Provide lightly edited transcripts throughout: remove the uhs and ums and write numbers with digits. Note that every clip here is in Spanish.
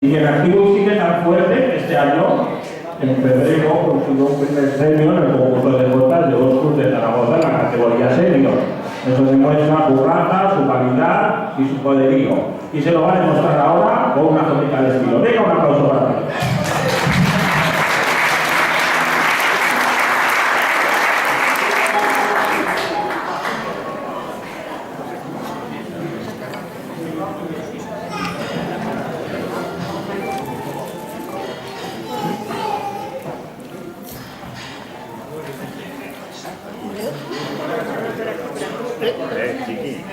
Y en activo sigue tan fuerte este año, en febrero consiguió un primer premio en el concurso de botas de los clubes de Zaragoza en la categoría senior. Eso demuestra su raza, su calidad y su poderío. Y se lo va a demostrar ahora con una zonita de estilo. Venga, un aplauso para él. Chiqui.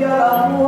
La